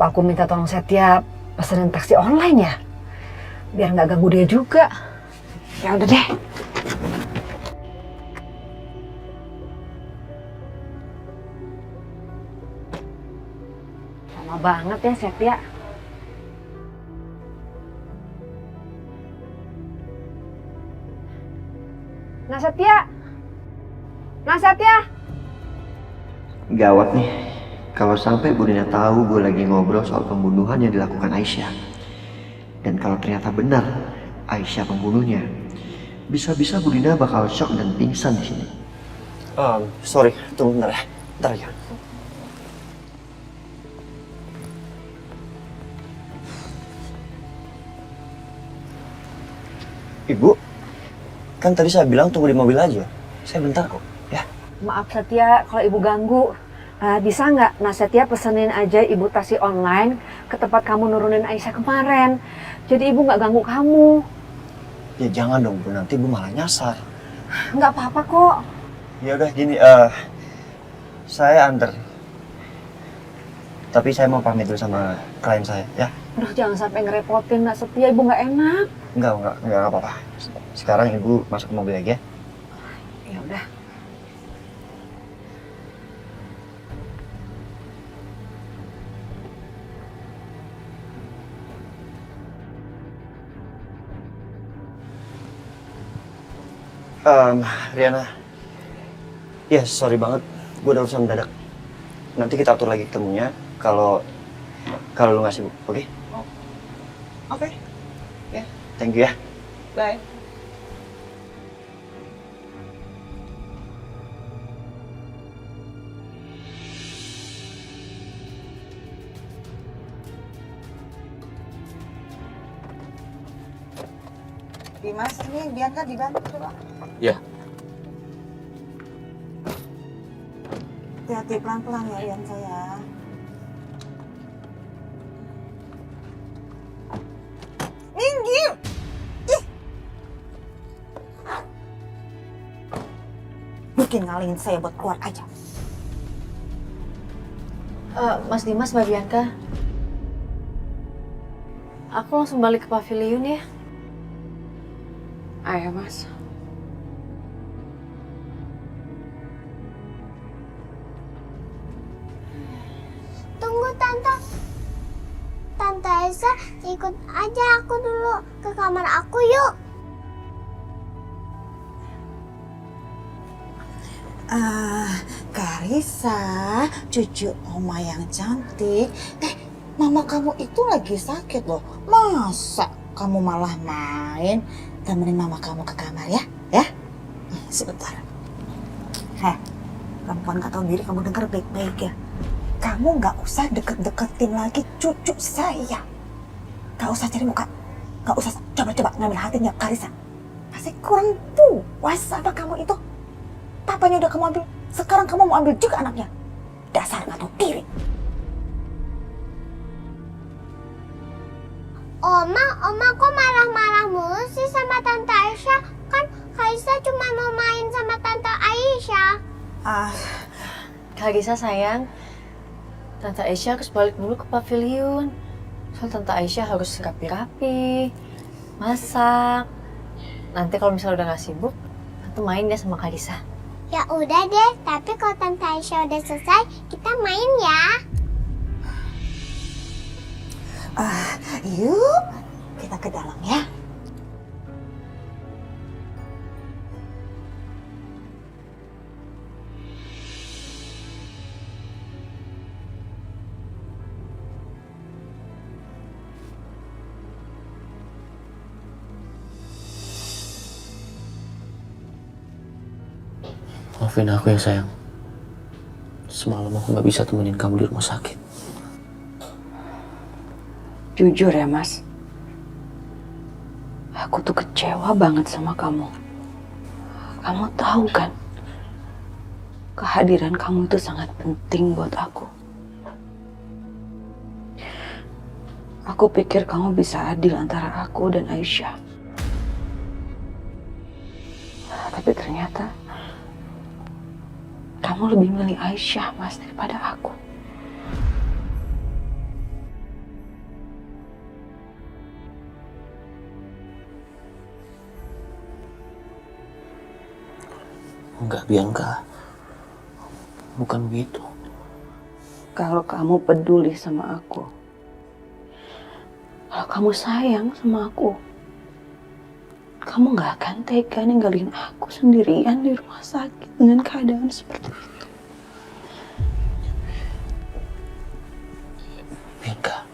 Apa aku minta tolong Setia pesenin taksi online ya? Biar nggak ganggu dia juga. Ya udah deh. Lama banget ya Setia. Nah Setia. Gawat nih, kalau sampai Bu Dina tahu gue lagi ngobrol soal pembunuhan yang dilakukan Aisyah. Dan kalau ternyata benar Aisyah pembunuhnya, bisa-bisa Bu Dina bakal shock dan pingsan di sini. Sorry, tunggu bentar ya. Bentar aja. Ibu, kan tadi saya bilang tunggu di mobil aja. Saya bentar kok, ya. Maaf Setia kalau ibu ganggu. Bisa nggak Setia pesenin aja ibu taksi online ke tempat kamu nurunin Aisyah kemarin. Jadi ibu nggak ganggu kamu. Ya jangan dong Bu, nanti Bu malah nyasar. Nggak apa-apa kok. Ya udah gini, saya anter. Tapi saya mau pamit dulu sama klien saya, ya. Aduh jangan sampai ngerepotin Setia, ibu nggak enak. Enggak apa-apa. Sekarang Ibu masuk ke mobil aja. Ya udah. Riana. Ya, sorry banget. Gue udah urusan mendadak. Nanti kita atur lagi ketemunya kalau lu nggak sibuk, oke? Oke. Ya, thank you ya. Bye. Dimas, ini Bianca dibantu coba. Ya. Hati-hati pelan-pelan ya Bianca ya. Minggir! Ih! Bikin ngalingin saya buat keluar aja. Mas Dimas, Mbak Bianca. Aku langsung balik ke pavilion ya. Ayo Mas. Tunggu Tante. Tante Elsa ikut aja aku dulu ke kamar aku yuk. Karissa, cucu Oma yang cantik. Mama kamu itu lagi sakit loh. Masa kamu malah main temenin mama kamu ke kamar ya? Ya? Sebentar. Perempuan gak tahu diri, kamu dengar baik-baik ya. Kamu gak usah deket-deketin lagi cucu saya. Gak usah cari muka. Gak usah coba-coba ngambil hatinya Karissa. Masih kurang puas apa kamu itu? Papanya udah kamu ambil, sekarang kamu mau ambil juga anaknya. Dasar gak tahu diri. Oma kok marah-marah mulu sih sama Tante Aisyah? Kan Kaisa cuma mau main sama Tante Aisyah. Kak Gisa sayang, Tante Aisyah harus balik dulu ke pavilion. Soal Tante Aisyah harus rapi-rapi, masak. Nanti kalau misalnya udah gak sibuk, Tante main ya sama Kak Gisa. Ya udah deh, tapi kalau Tante Aisyah udah selesai, kita main ya. Yuk, kita ke dalam ya. Maafin aku ya sayang. Semalam aku gak bisa temenin kamu di rumah sakit. Jujur ya Mas, aku tuh kecewa banget sama kamu. Kamu tahu kan, kehadiran kamu itu sangat penting buat aku. Aku pikir kamu bisa adil antara aku dan Aisyah. Tapi ternyata kamu lebih milih Aisyah, Mas, daripada aku. Enggak, Bianca. Bukan begitu. Kalau kamu peduli sama aku, kalau kamu sayang sama aku, kamu gak akan tega ninggalin aku sendirian di rumah sakit dengan keadaan seperti itu. Bianca,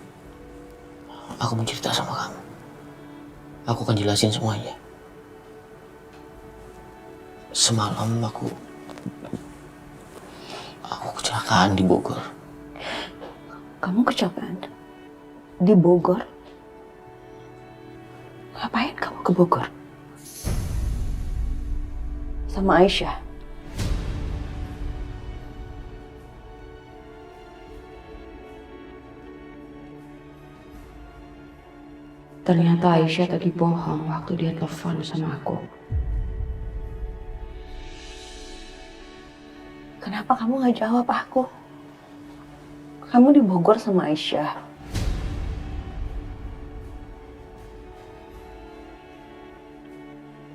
aku mau cerita sama kamu. Aku akan jelasin semuanya. Semalam aku kecelakaan di Bogor. Kamu kecelakaan di Bogor? Ngapain kamu ke Bogor? Sama Aisyah? Ternyata Aisyah tadi bohong waktu dia telepon sama aku. Kenapa kamu gak jawab aku? Kamu di Bogor sama Aisyah.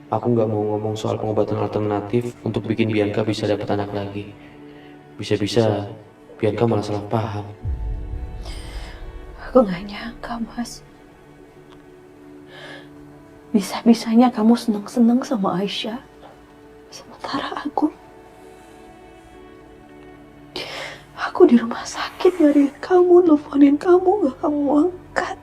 Aku nggak mau ngomong soal pengobatan alternatif untuk bikin Bianca bisa dapat anak lagi. Bisa-bisa Bianca malah salah paham. Aku gak nyangka, Mas. Bisa-bisanya kamu seneng-seneng sama Aisyah. Sementara aku di rumah sakit nyariin kamu, nelfonin kamu, gak kamu angkat.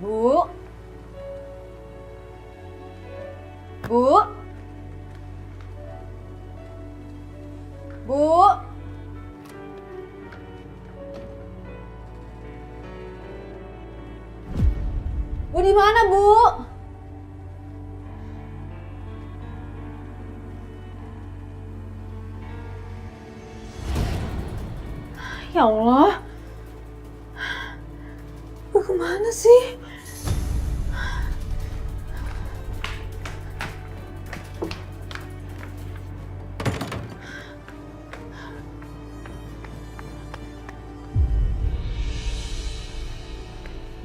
Bu? Bu? Bu? Bu di mana, Bu? Ya Allah. Bu kemana sih?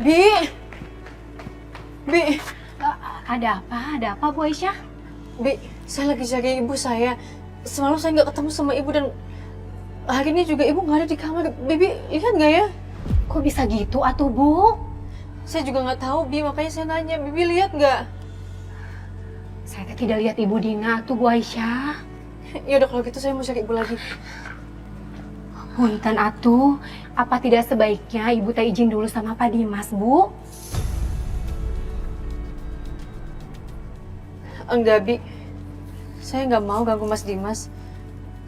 Bi, Ada apa? Ada apa, Bu Aisyah? Bi, saya lagi jaga ibu saya. Semalam saya nggak ketemu sama ibu dan hari ini juga ibu nggak ada di kamar. Bibi lihat nggak ya? Kok bisa gitu, atuh, Bu? Saya juga nggak tahu, Bi. Makanya saya nanya, Bibi lihat nggak? Saya tidak lihat Ibu Dina, tuh Bu Aisyah. Ya udah kalau gitu saya mau cari ibu lagi. Punten atuh, apa tidak sebaiknya Ibu teh izin dulu sama Pak Dimas, Bu? Enggak, Bi. Saya nggak mau ganggu Mas Dimas.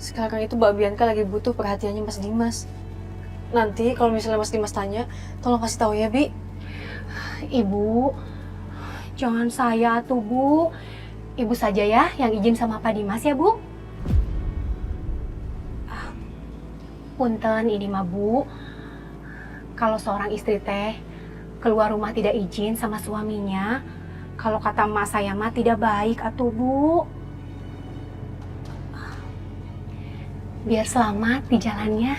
Sekarang itu Mbak Bianca lagi butuh perhatiannya Mas Dimas. Nanti kalau misalnya Mas Dimas tanya, tolong kasih tahu ya, Bi. Ibu, jangan saya tuh, Bu. Ibu saja ya yang izin sama Pak Dimas ya, Bu. Punten ini mah, Bu. Kalau seorang istri teh keluar rumah tidak izin sama suaminya, kalau kata emak saya mah tidak baik atuh, Bu. Biar selamat di jalannya.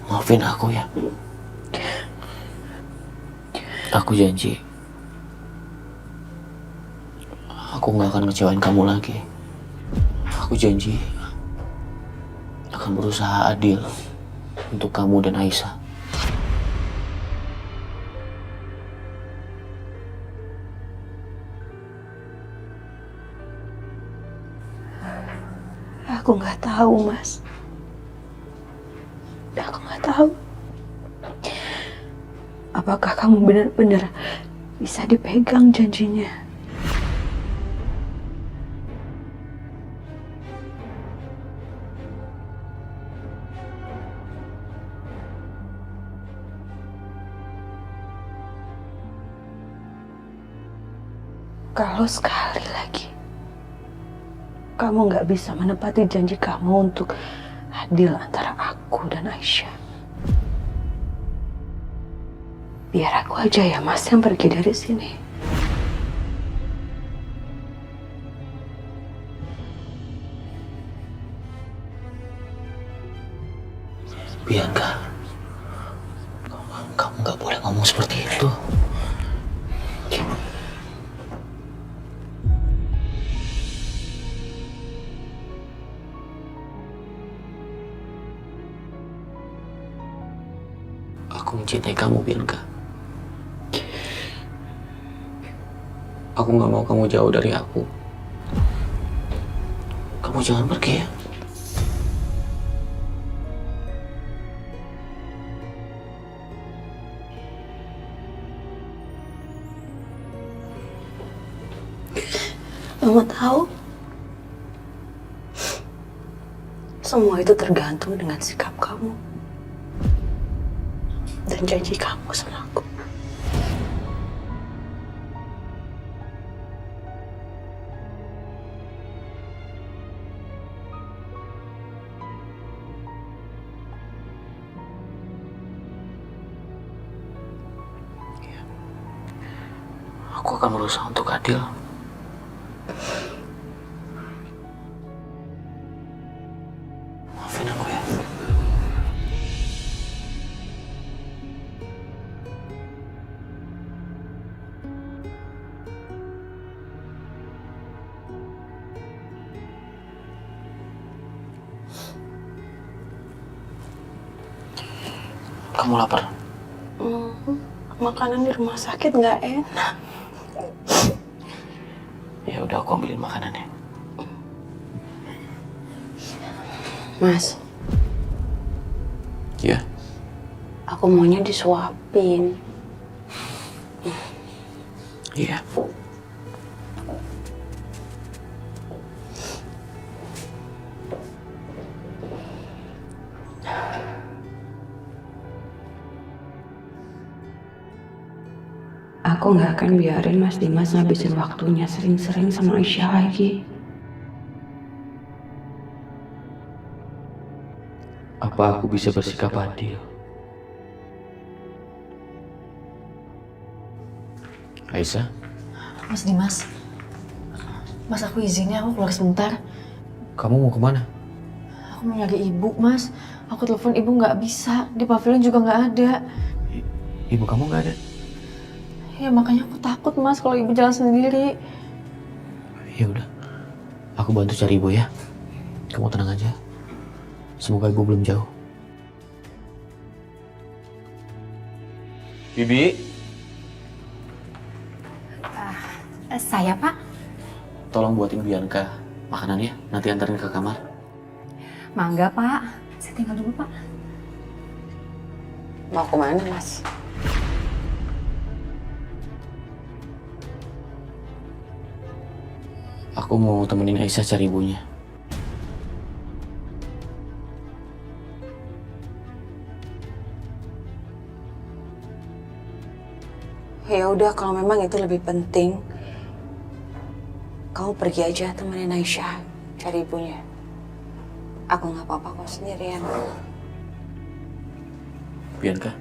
Maafin aku ya. Aku janji. Aku nggak akan ngecewain kamu lagi. Aku janji akan berusaha adil untuk kamu dan Aisyah. Aku nggak tahu, Mas. Aku nggak tahu. Apakah kamu benar-benar bisa dipegang janjinya? Kalau sekali lagi kamu nggak bisa menepati janji kamu untuk adil antara aku dan Aisyah. Biar aku aja ya Mas yang pergi dari sini. Bianca, kamu nggak boleh ngomong seperti itu. Aku mencintai kamu, Bianca. Aku nggak mau kamu jauh dari aku. Kamu jangan pergi ya. Mama tahu, semua itu tergantung dengan sikap kamu dan janji kamu sama aku. Aku akan berusaha untuk adil. Maafin aku ya. Kamu lapar? Makanan di rumah sakit nggak enak. Ya udah, aku ambilin makanannya. Mas, Ya. aku maunya disuapin. Iya. Aku nggak akan biarin Mas Dimas ngabisin waktunya sering-sering sama Aisyah lagi. Apa aku bisa bersikap adil? Aisyah? Mas Dimas. Mas, aku izinnya, aku keluar sebentar. Kamu mau kemana? Aku mau nyari ibu, Mas. Aku telepon ibu nggak bisa. Di pavilion juga nggak ada. Ibu kamu nggak ada? Ya makanya aku takut, Mas, kalau ibu jalan sendiri. Ya udah, aku bantu cari ibu ya. Kamu tenang aja. Semoga ibu belum jauh. Bibi, Saya, Pak. tolong buatin Bianca makanannya. Nanti antarin ke kamar. Mangga, Pak. Saya tinggal dulu, Pak. Mau kemana Mas? Aku mau temenin Aisyah cari ibunya. Ya udah, kalau memang itu lebih penting, kamu pergi aja temenin Aisyah cari ibunya. Aku nggak apa-apa kok sendirian. Bianca.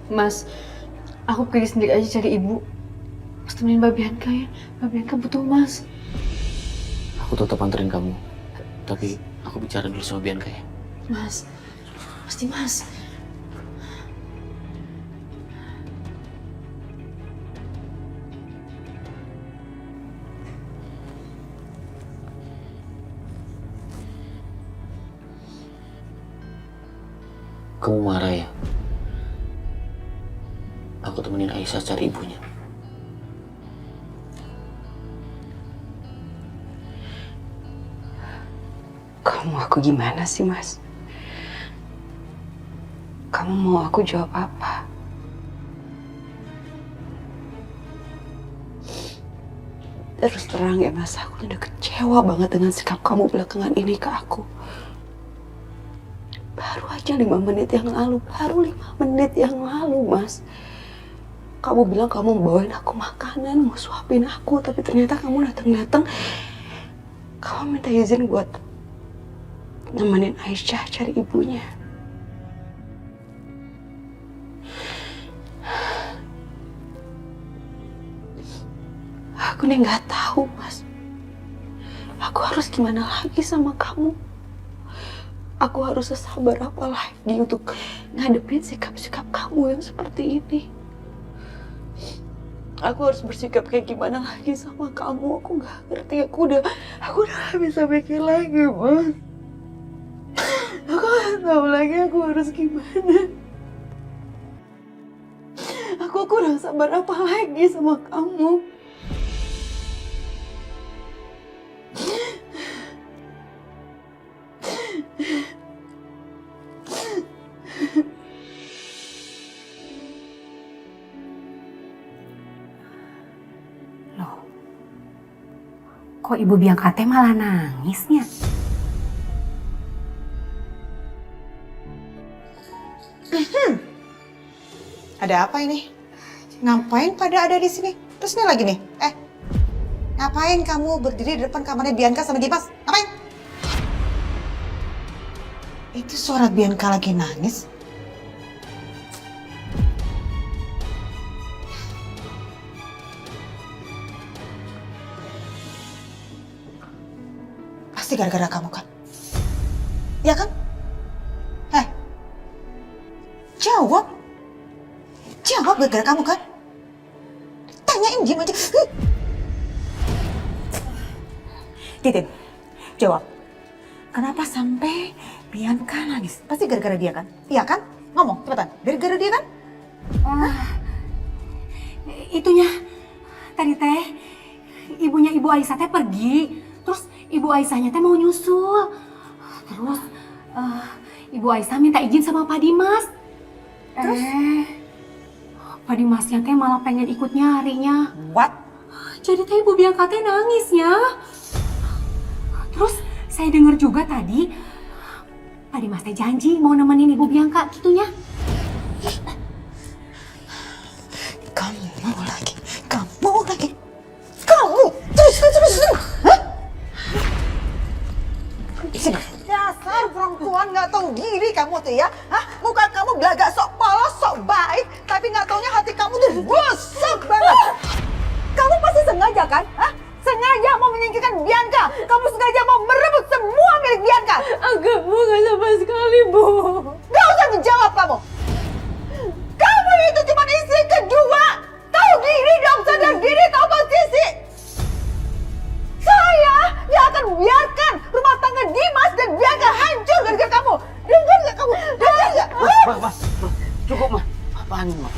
Mas, aku pergi sendiri aja cari ibu. Mas temenin Mbak Bianca ya. Mbak Bianca butuh Mas. Aku tetap anterin kamu. Tapi aku bicara dulu sama Bianca ya. Mas, pasti Mas. Kamu marah ya? Aku temenin Aisyah cari ibunya. Kamu aku gimana sih Mas? Kamu mau aku jawab apa? Terus terang ya Mas, aku udah kecewa banget dengan sikap kamu belakangan ini ke aku. Baru aja 5 menit yang lalu, baru 5 menit yang lalu, Mas. Kamu bilang kamu mau bawain aku makanan, mau suapin aku, tapi ternyata kamu datang-datang, kamu minta izin buat nemenin Aisyah cari ibunya. Aku nih nggak tahu, Mas. Aku harus gimana lagi sama kamu? Aku harus sesabar apa lagi untuk ngadepin sikap-sikap kamu yang seperti ini? Aku harus bersikap kayak gimana lagi sama kamu? Aku nggak ngerti. Aku udah gak bisa mikir lagi, Mas. Aku nggak tahu lagi aku harus gimana. Aku kurang sabar apa lagi sama kamu? Loh, kok Ibu Bianca teh malah nangisnya? Ada apa ini? Ngapain pada ada di sini? Terus ini lagi nih, ngapain kamu berdiri di depan kamarnya Bianca sama Dimas? Ngapain? Itu suara Bianca lagi nangis. Pasti gara-gara kamu kan? Ya kan? Jawab. Jawab gara-gara kamu kan? Tanyain diem aja. Titin, jawab. Kenapa sampai Bianca nangis? Pasti gara-gara dia kan? Iya kan? Ngomong, cepetan. Gara-gara dia kan? Itunya, tadi teh ibunya Ibu Aisyah teh pergi. Terus Ibu Aisyahnya teh mau nyusul. Terus Ibu Aisyah minta izin sama Pak Dimas. Terus? Pak Dimasnya teh malah pengen ikut nyarinya. What? Jadi teh Ibu Bianca teh nangisnya. Terus saya dengar juga tadi Pak Dimas teh janji mau nemenin Ibu Bianca gitunya. Kamu lagi. Terus. Hah? Sini. Dasar perempuan nggak tahu diri kamu tuh ya. Hah? Muka kamu belagak sok polos, sok baik, tapi nggak taunya hati kamu tuh busuk banget. Kamu pasti sengaja kan? Hah? Sengaja mau menyingkirkan Bianca. Kamu sengaja mau merebut semua milik Bianca. Enggak, Bu, nggak sama sekali, Bu. Gak usah menjawab kamu. Kamu itu cuma istri kedua. Tahu diri dong, sadar diri, tahu posisi. Saya nggak akan biarkan rumah tangga Dimas dan Bianca hancur gara-gara kamu. Dengar nggak kamu? Dengar nggak? Ma. Cukup, Ma. Apaan ini, Ma?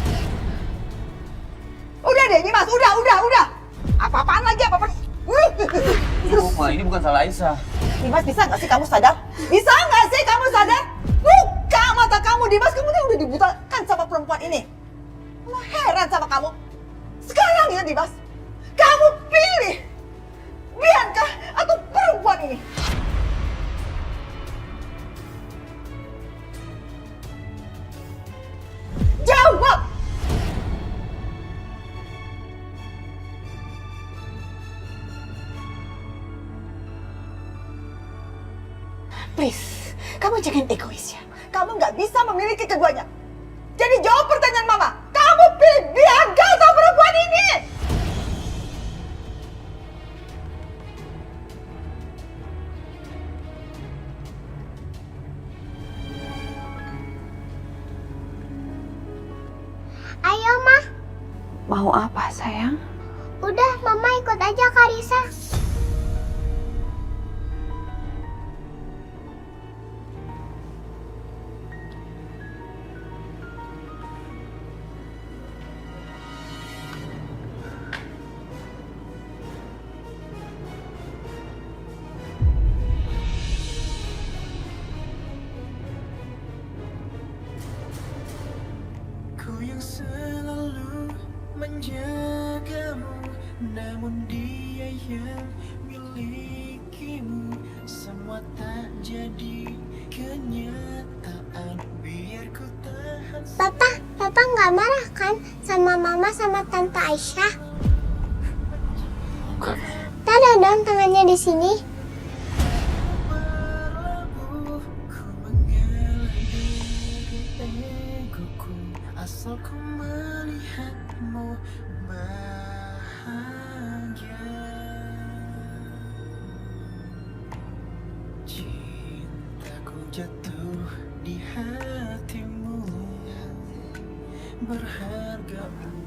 Udah deh, Dimas. Udah. Apa-apaan lagi, apa-apaan? Cukup, Ma. Ini bukan salah Aisyah. Dimas, bisa nggak sih kamu sadar? Bisa nggak sih kamu sadar? Buka mata kamu, Dimas. Kamu tuh udah dibutakan sama perempuan ini. Mau heran sama kamu. Sekarang ya, Dimas. Kamu pilih Bianca atau perempuan ini. Jawab! Please, kamu jangan egois ya. Kamu nggak bisa memiliki keduanya. Jadi jawab pertanyaan Mama. Kamu pilih Bianca atau perempuan ini? Ayo, Ma. Mau apa, sayang? Udah, Mama ikut aja Karisa. Ku yang selalu menjagamu, namun dia yang milikimu. Semua tak jadi kenyataan. Papa nggak marah kan sama Mama sama Tante Aisyah? Enggak. Taruh dong tangannya di sini. Asal ku melihatmu bahagia. Cintaku jatuh di hatimu, berharga.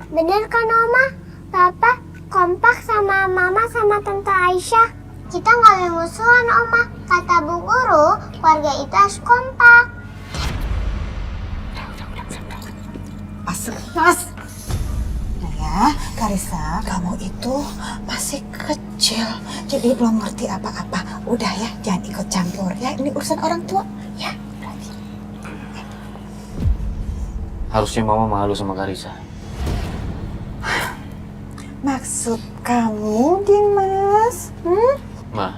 Bener kan Oma? Papa kompak sama Mama sama Tante Aisyah. Kita nggak boleh musuhan Oma. Kata Bu Guru, keluarga itu harus kompak. Mas. Nah ya, Karissa, kamu itu masih kecil, jadi belum ngerti apa-apa. Udah ya, jangan ikut campur ya. Ini urusan orang tua. Ya, berarti. Harusnya Mama malu sama Karissa. Maksud kamu, Dimas? Ma,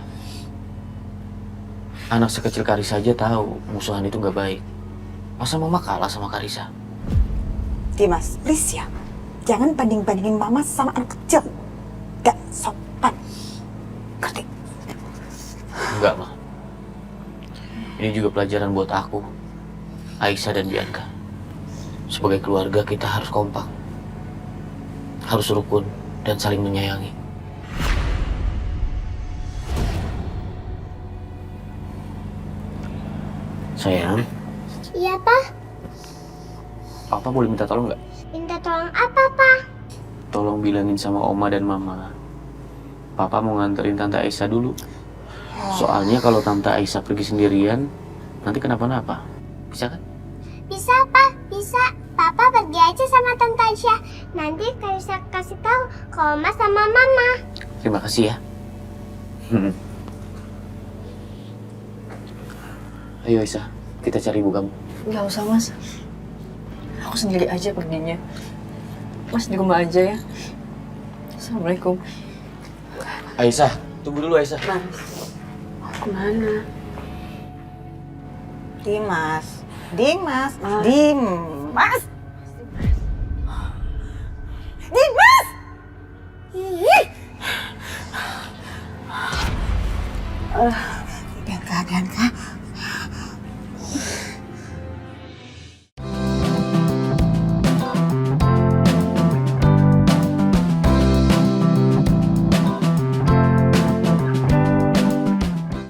anak sekecil Karissa aja tahu musuhan itu nggak baik. Masa Mama kalah sama Karissa? Dimas, please ya. Jangan banding-bandingin mama sama anak kecil. Gak sopan. Ngerti? Enggak, Ma. Ini juga pelajaran buat aku, Aisyah dan Bianca. Sebagai keluarga kita harus kompak. Harus rukun dan saling menyayangi. Sayang, Iya, Pak. Papa boleh minta tolong nggak? Minta tolong apa, Pak? Tolong bilangin sama Oma dan Mama. Papa mau nganterin Tante Aisyah dulu. Soalnya kalau Tante Aisyah pergi sendirian, nanti kenapa-napa. Bisa kan? Bisa, Pak. Bisa. Papa pergi aja sama Tante Aisyah. Nanti Karissa kasih tahu ke Oma sama Mama. Terima kasih ya. Ayo Aisyah, kita cari ibu kamu. Nggak usah, Mas. Aku sendiri aja perginya. Mas di rumah aja ya. Assalamualaikum. Aisyah, tunggu dulu Aisyah. Kemana? Dimas. Dimas. Dimas. Dimas. Ih.